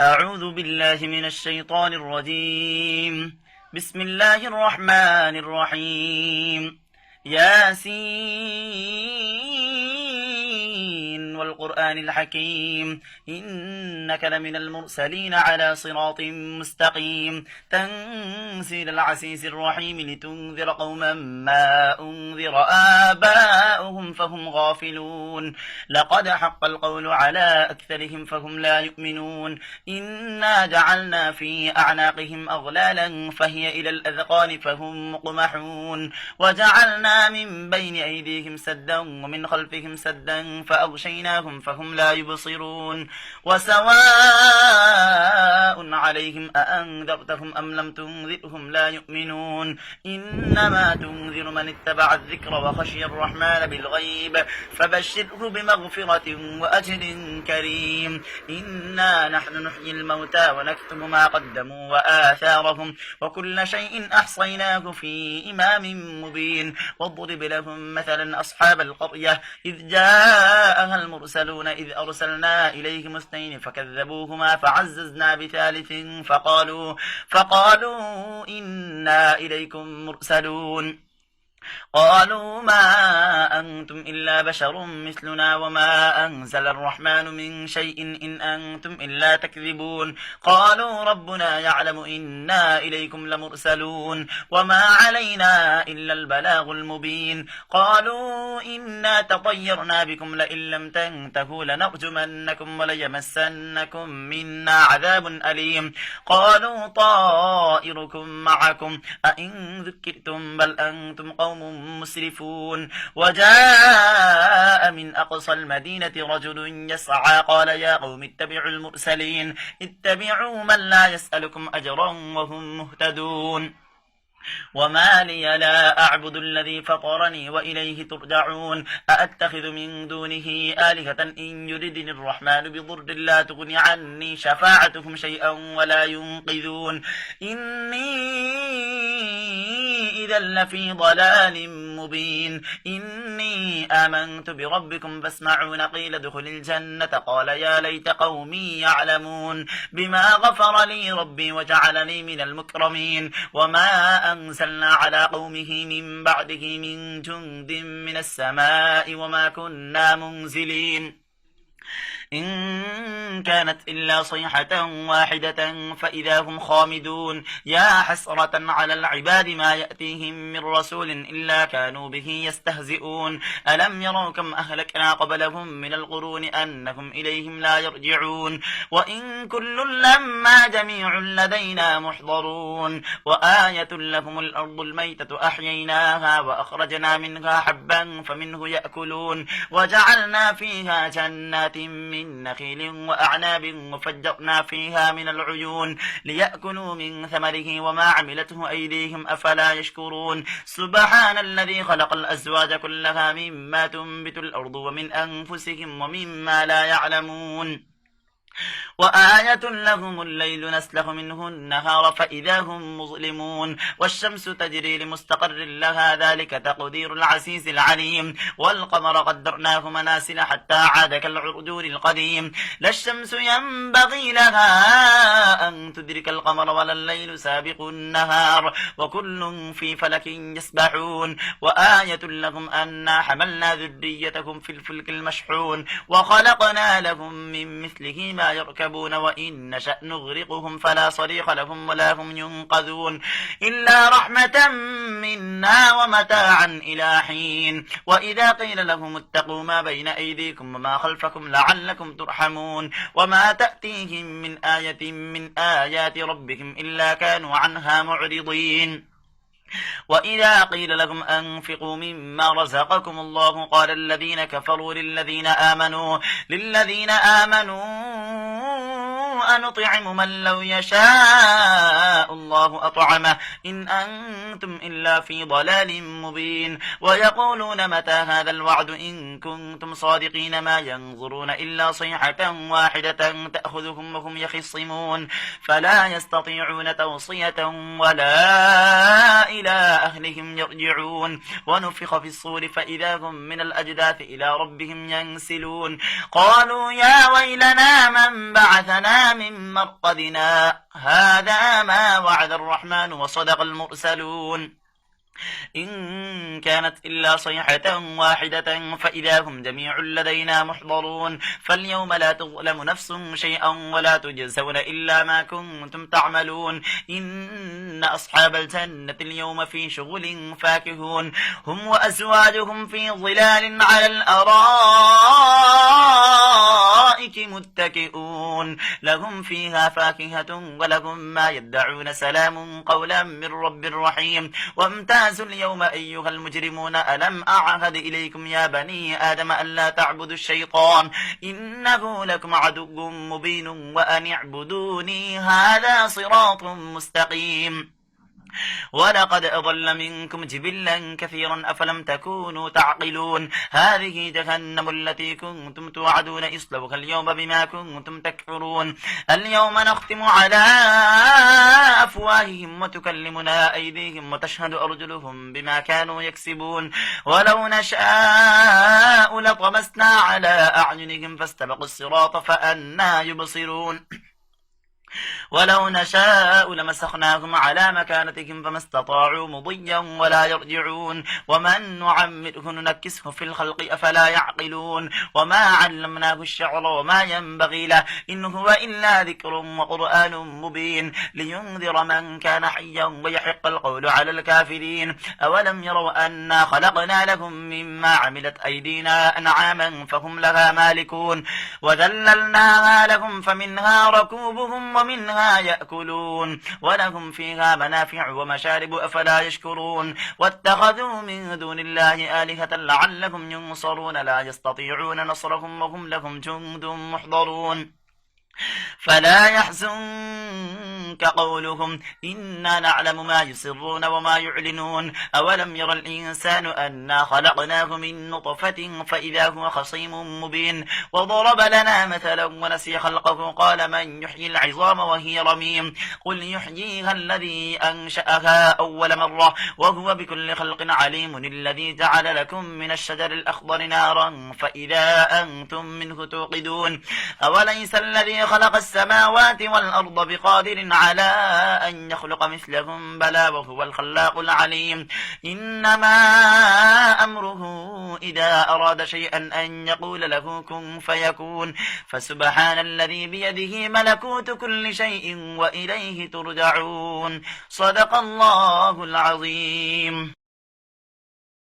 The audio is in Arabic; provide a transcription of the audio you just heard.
أعوذ بالله من الشيطان الرجيم. بسم الله الرحمن الرحيم. ياسين والقرآن الحكيم إنك لمن المرسلين على صراط مستقيم تنزيل العزيز الرحيم لتنذر قوما ما أنذر آباؤهم فهم غافلون لقد حق القول على أكثرهم فهم لا يؤمنون إنا جعلنا في أعناقهم أغلالا فهي إلى الأذقان فهم مقمحون وجعلنا من بين أيديهم سدا ومن خلفهم سدا فأغشيناهم فهم لا يبصرون وسواء عليهم أأنذرتهم أم لم تنذرهم لا يؤمنون إنما تنذر من اتبع الذكر وخشي الرحمن بالغيب فبشره بمغفرة وأجر كريم إنا نحن نحيي الموتى ونكتب ما قدموا وآثارهم وكل شيء أحصيناه في إمام مبين واضرب لهم مثلا أصحاب القرية إذ جاءها المرسلون إذ أرسلنا إليهم اثنين فكذبوهما فعززنا بثالث فقالوا إنا إليكم مرسلون قالوا ما أنتم إلا بشر مثلنا وما أنزل الرحمن من شيء إن أنتم إلا تكذبون قالوا ربنا يعلم إنا إليكم لمرسلون وما علينا إلا البلاغ المبين قالوا إنا تطيرنا بكم لئن لم تنتهوا لنرجمنكم وليمسنكم منا عذاب أليم قالوا طائركم معكم أئن ذكرتم بل أنتم قوم مسرفون وجاء من أقصى المدينة رجل يسعى قال يا قوم اتبعوا المرسلين اتبعوا من لا يسألكم أجرا وهم مهتدون وما لي لا أعبد الذي فطرني وإليه ترجعون أأتخذ من دونه آلهة إن يردني الرحمن بضر لا تغني عني شفاعتهم شيئا ولا ينقذون إني إذا لفي ضلال مبين إني آمنت بربكم فاسمعون قيل ادخل الجنة قال يا ليت قومي يعلمون بما غفر لي ربي وجعلني من المكرمين وما أنزلنا على قومه من بعده من جند من السماء وما كنا منزلين إن كانت إلا صيحة واحدة فإذا هم خامدون يا حسرة على العباد ما يأتيهم من رسول إلا كانوا به يستهزئون ألم يروا كم أهلكنا قبلهم من القرون أنهم إليهم لا يرجعون وإن كل لما جميع لدينا محضرون وآية لهم الأرض الميتة أحييناها وأخرجنا منها حبا فمنه يأكلون وجعلنا فيها جنات من نخيل وأعناب وفجرنا فيها من العيون ليأكلوا من ثمره وما عملته أيديهم أفلا يشكرون سبحان الذي خلق الأزواج كلها مما تنبت الأرض ومن أنفسهم ومما لا يعلمون وآية لهم الليل نسلخ منه النهار فإذا هم مظلمون والشمس تجري لمستقر لها ذلك تقدير العزيز العليم والقمر قدرناه مناسل حتى عاد كالعرجون القديم لا الشمس ينبغي لها أن تدرك القمر ولا الليل سابق النهار وكل في فلك يسبحون وآية لهم أنا حملنا ذريتكم في الفلك المشحون وخلقنا لهم من مثله ما يركبون وإن نشأ نغرقهم فلا صريخ لهم ولا هم ينقذون إلا رحمة منا ومتاعا إلى حين وإذا قيل لهم اتقوا ما بين أيديكم وما خلفكم لعلكم ترحمون وما تأتيهم من آية من آيات ربهم إلا كانوا عنها معرضين وإذا قيل لهم أنفقوا مما رزقكم الله قال الذين كفروا للذين آمنوا أنطعم من لو يشاء الله أطعمه إن أنتم إلا في ضلال مبين ويقولون متى هذا الوعد إن كنتم صادقين ما ينظرون إلا صيحة واحدة تأخذهم وهم يخصمون فلا يستطيعون توصية ولا إلى أهلهم يرجعون ونفخ في الصور فإذا هم من الأجداث إلى ربهم ينسلون قالوا يا ويلنا من بعثنا من من مرقدنا هذا ما وعد الرحمن وصدق المرسلون إن كانت إلا صيحة واحدة فإذا هم جميع لدينا محضرون فاليوم لا تظلم نفس شيئا ولا تجزون إلا ما كنتم تعملون إن أصحاب الجنة اليوم في شغل فاكهون هم وأزواجهم في ظلال على الأرائك متكئون لهم فيها فاكهة ولهم ما يدعون سلام قولا من رب رحيم وامتازوا اليوم أيها المجرمون ألم أعهد إليكم يا بني آدم ألا تعبدوا الشيطان إنه لكم عدو مبين وأن اعبدوني هذا صراط مستقيم ولقد أضل منكم جبلا كثيرا أفلم تكونوا تعقلون هذه جهنم التي كنتم توعدون اصلوها اليوم بما كنتم تكفرون اليوم نختم على أفواههم وتكلمنا أيديهم وتشهد أرجلهم بما كانوا يكسبون ولو نشاء لطمسنا على أعينهم فاستبقوا الصراط فأنا يبصرون ولو نشاء لمسخناهم على مكانتهم فما استطاعوا مضيا ولا يرجعون ومن نعمره ننكسه في الخلق أفلا يعقلون وما علمناه الشعر وما ينبغي له إن هو إلا ذكر وقرآن مبين لينذر من كان حيا ويحق القول على الكافرين أولم يروا أنا خلقنا لهم مما عملت أيدينا أنعاما فهم لها مالكون وذللناها لهم فمنها ركوبهم ومنها يأكلون ولهم فيها منافع ومشارب أفلا يشكرون واتخذوا من دون الله آلهة لعلهم ينصرون لا يستطيعون نصرهم وهم لهم جند محضرون فلا يحزنك قولهم إنا نعلم ما يسرون وما يعلنون أولم ير الإنسان أنا خلقناه من نطفة فإذا هو خصيم مبين وضرب لنا مثلا ونسي خلقه قال من يحيي العظام وهي رميم قل يحييها الذي أنشأها أول مرة وهو بكل خلق عليم الذي جعل لكم من الشجر الأخضر نارا فإذا أنتم منه توقدون أوليس الذي خلق السماوات والأرض بقادر على أن يخلق مثلهم بلى وهو الخلاق العليم إنما أمره إذا أراد شيئا أن يقول له كن فيكون فسبحان الذي بيده ملكوت كل شيء وإليه ترجعون صدق الله العظيم.